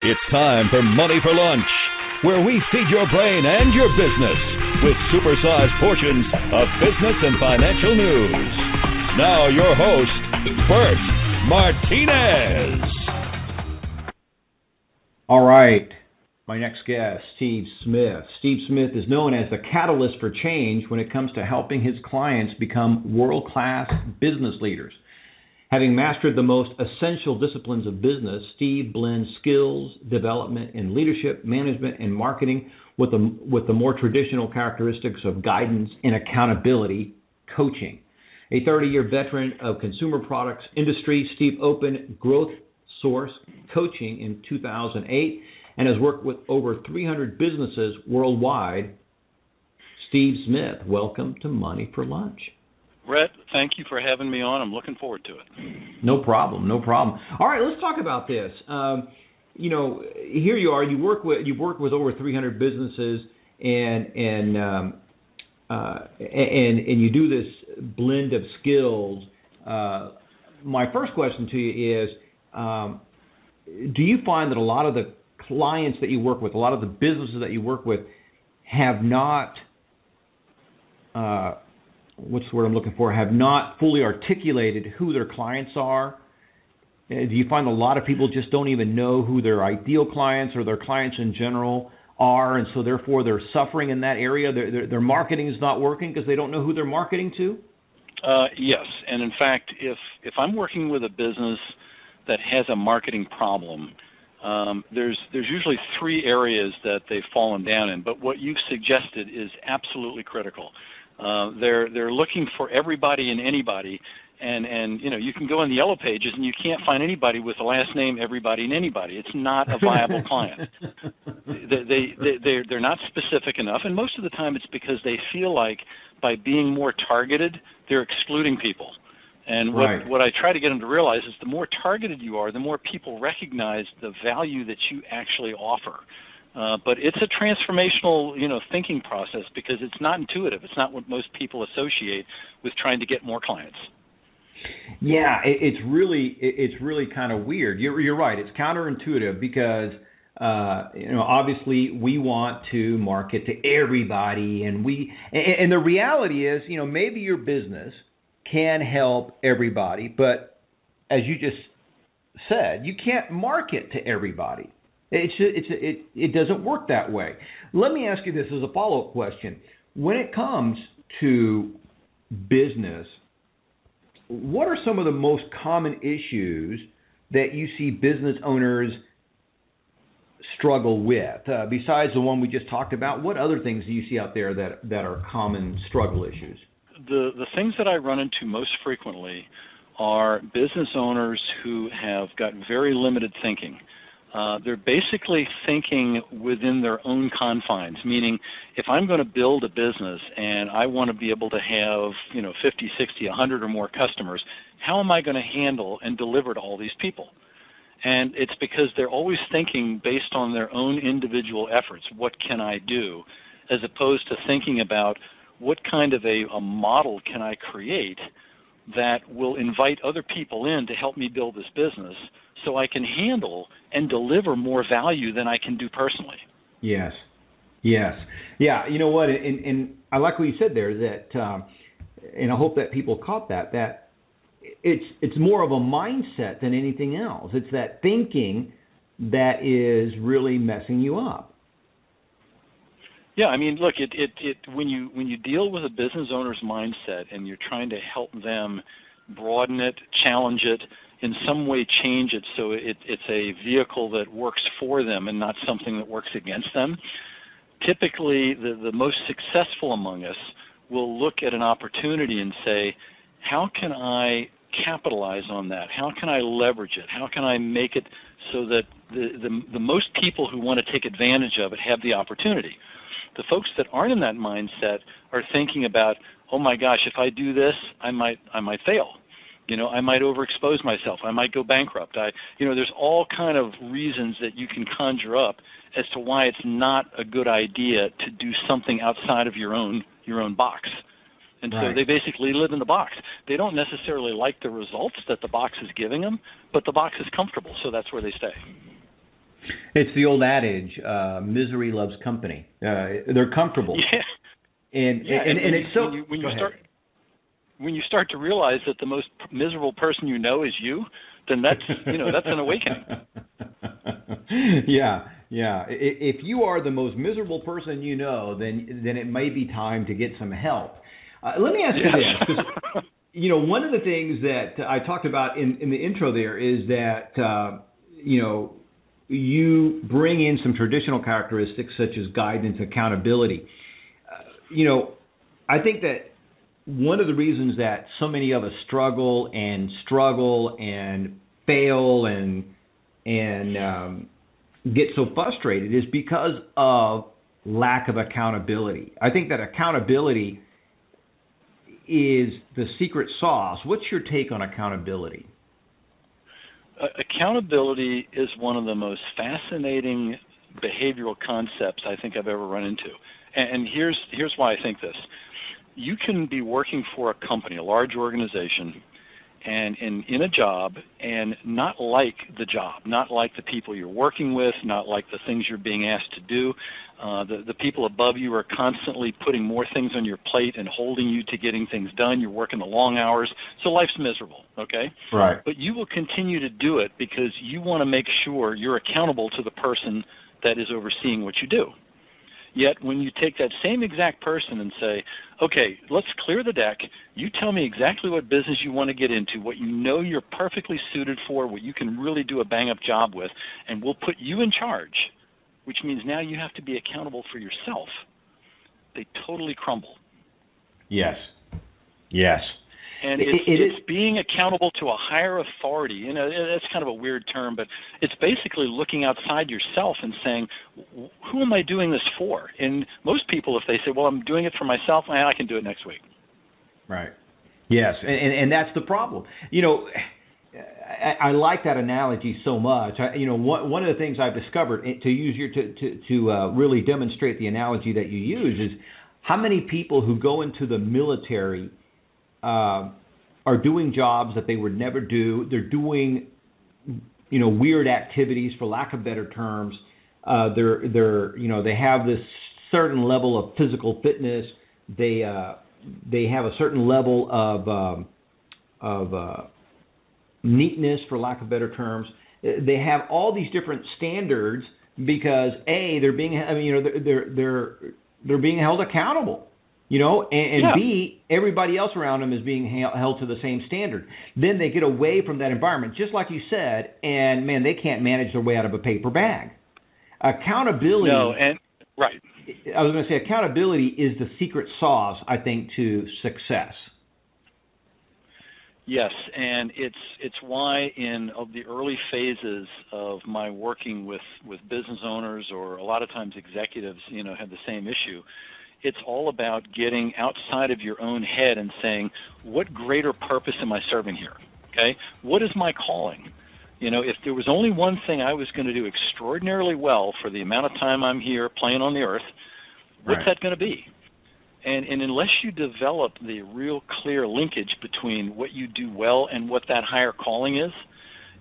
It's time for Money for Lunch, where we feed your brain and your business with supersized portions of business and financial news. Now your host, Bert Martinez. All right, my next guest, Steve Smith. Steve Smith is known as the catalyst for change when it comes to helping his clients become world-class business leaders. Having mastered the most essential disciplines of business, Steve blends skills, development in leadership, management, and marketing with the more traditional characteristics of guidance and accountability coaching. A 30-year veteran of consumer products industry, Steve opened GrowthSource Coaching in 2008 and has worked with over 300 businesses worldwide. Steve Smith, welcome to Money for Lunch. Brett, thank you for having me on. I'm looking forward to it. No problem. All right, let's talk about this. Here you are. You've worked with over 300 businesses, and you do this blend of skills. My first question to you is, do you find that a lot of the clients that you work with, a lot of the businesses that you work with, have not what's the word I'm looking for, have not fully articulated who their clients are? Do you find a lot of people just don't even know who their ideal clients or their clients in general are, and so therefore they're suffering in that area? Their marketing is not working because they don't know who they're marketing to? Yes, and in fact, if I'm working with a business that has a marketing problem, there's usually three areas that they've fallen down in, but what you've suggested is absolutely critical. They're looking for everybody and anybody, and you can go in the yellow pages and you can't find anybody with the last name everybody and anybody. It's not a viable client. They're not specific enough, and most of the time it's because they feel like by being more targeted, they're excluding people. And what I try to get them to realize is the more targeted you are, the more people recognize the value that you actually offer. But it's a transformational, thinking process because it's not intuitive. It's not what most people associate with trying to get more clients. Yeah, it's really kind of weird. You're right. It's counterintuitive because obviously we want to market to everybody, and the reality is, maybe your business can help everybody, but as you just said, you can't market to everybody. It doesn't work that way. Let me ask you this as a follow-up question. When it comes to business, what are some of the most common issues that you see business owners struggle with? Besides the one we just talked about, what other things do you see out there that are common struggle issues? The things that I run into most frequently are business owners who have got very limited thinking. They're basically thinking within their own confines, meaning if I'm going to build a business and I want to be able to have 50, 60, 100 or more customers, how am I going to handle and deliver to all these people? And it's because they're always thinking based on their own individual efforts, what can I do, as opposed to thinking about what kind of a model can I create that will invite other people in to help me build this business so I can handle and deliver more value than I can do personally. Yes. Yeah, you know what, and I like what you said there, that, and I hope that people caught that it's more of a mindset than anything else. It's that thinking that is really messing you up. Yeah, I mean, look, when you deal with a business owner's mindset and you're trying to help them broaden it, challenge it, in some way change it so it's a vehicle that works for them and not something that works against them, typically the most successful among us will look at an opportunity and say, how can I capitalize on that? How can I leverage it? How can I make it so that the most people who want to take advantage of it have the opportunity? The folks that aren't in that mindset are thinking about, oh my gosh, if I do this, I might fail. I might overexpose myself. I might go bankrupt. There's all kind of reasons that you can conjure up as to why it's not a good idea to do something outside of your own box. And so they basically live in the box. They don't necessarily like the results that the box is giving them, but the box is comfortable, so that's where they stay. It's the old adage, misery loves company. They're comfortable. Yeah. And it's so... When you start to realize that the most miserable person you know is you, then that's an awakening. Yeah. If you are the most miserable person you know, then it may be time to get some help. Let me ask you this, because one of the things that I talked about in the intro there is that you bring in some traditional characteristics such as guidance, accountability. I think that one of the reasons that so many of us struggle and fail and get so frustrated is because of lack of accountability. I think that accountability is the secret sauce. What's your take on accountability? Accountability is one of the most fascinating behavioral concepts I think I've ever run into. And here's why I think this. You can be working for a company, a large organization, and in a job, and not like the job, not like the people you're working with, not like the things you're being asked to do. The people above you are constantly putting more things on your plate and holding you to getting things done. You're working the long hours, so life's miserable, okay? Right. But you will continue to do it because you want to make sure you're accountable to the person that is overseeing what you do. Yet when you take that same exact person and say, okay, let's clear the deck, you tell me exactly what business you want to get into, what you know you're perfectly suited for, what you can really do a bang-up job with, and we'll put you in charge, which means now you have to be accountable for yourself. They totally crumble. Yes. And it's being accountable to a higher authority. That's kind of a weird term, but it's basically looking outside yourself and saying, who am I doing this for? And most people, if they say, well, I'm doing it for myself, I can do it next week. Right. Yes, and that's the problem. I like that analogy so much. One of the things I've discovered to really demonstrate the analogy that you use is how many people who go into the military are doing jobs that they would never do. They're doing, weird activities, for lack of better terms. They have this certain level of physical fitness. They have a certain level of neatness, for lack of better terms. They have all these different standards because they're being held accountable. B, everybody else around them is being held to the same standard. Then they get away from that environment, just like you said, and, man, they can't manage their way out of a paper bag. Accountability. No, and right. I was going to say accountability is the secret sauce, I think, to success. Yes, and it's why in the early phases of my working with business owners, or a lot of times executives, have the same issue. It's all about getting outside of your own head and saying, what greater purpose am I serving here? Okay? What is my calling? If there was only one thing I was going to do extraordinarily well for the amount of time I'm here playing on the earth, what's that going to be? And unless you develop the real clear linkage between what you do well and what that higher calling is,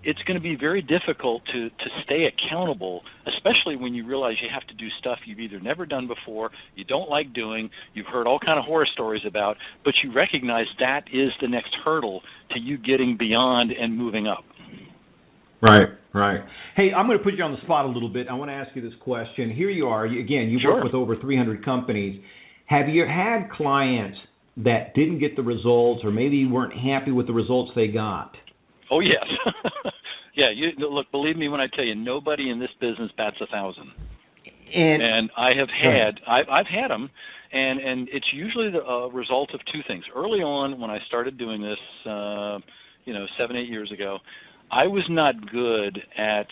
it's going to be very difficult to stay accountable, especially when you realize you have to do stuff you've either never done before, you don't like doing, you've heard all kind of horror stories about, but you recognize that is the next hurdle to you getting beyond and moving up. Right. Hey, I'm going to put you on the spot a little bit. I want to ask you this question. Here you are. You work with over 300 companies. Have you had clients that didn't get the results, or maybe weren't happy with the results they got? Oh, yes. Yeah, look, believe me when I tell you, nobody in this business bats 1,000. And I have I've had them, and it's usually the result of two things. Early on, when I started doing this, 7-8 years ago, I was not good at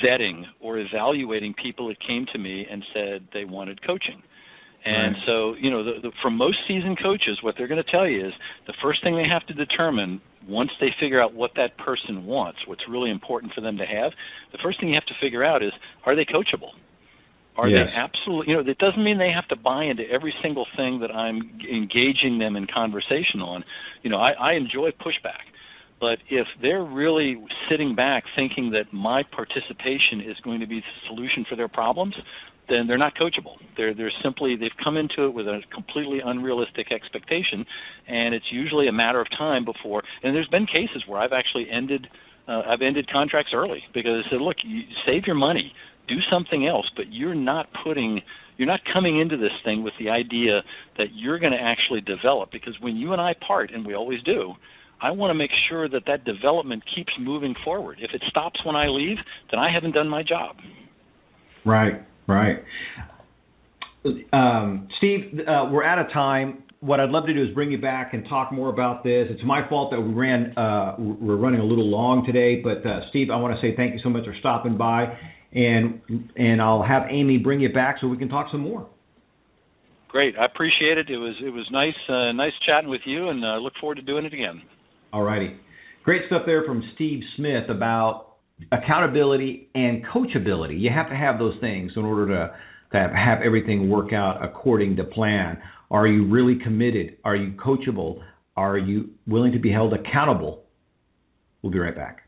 vetting or evaluating people that came to me and said they wanted coaching. And so, for most seasoned coaches, what they're going to tell you is the first thing they have to determine, once they figure out what that person wants, what's really important for them to have, the first thing you have to figure out is, are they coachable? Are they absolutely, it doesn't mean they have to buy into every single thing that I'm engaging them in conversation on. I enjoy pushback. But if they're really sitting back thinking that my participation is going to be the solution for their problems, then they're not coachable. They've come into it with a completely unrealistic expectation, and it's usually a matter of time before. And there's been cases where I've actually ended contracts early because I said, look, you save your money, do something else, but you're not coming into this thing with the idea that you're going to actually develop, because when you and I part, and we always do, I want to make sure that development keeps moving forward. If it stops when I leave, then I haven't done my job. Right. Steve, we're out of time. What I'd love to do is bring you back and talk more about this. It's my fault that we're running a little long today, but Steve, I want to say thank you so much for stopping by, and I'll have Amy bring you back so we can talk some more. Great, I appreciate it. It was nice chatting with you, and I look forward to doing it again. All righty. Great stuff there from Steve Smith about accountability and coachability. You have to have those things in order to have everything work out according to plan. Are you really committed? Are you coachable? Are you willing to be held accountable? We'll be right back.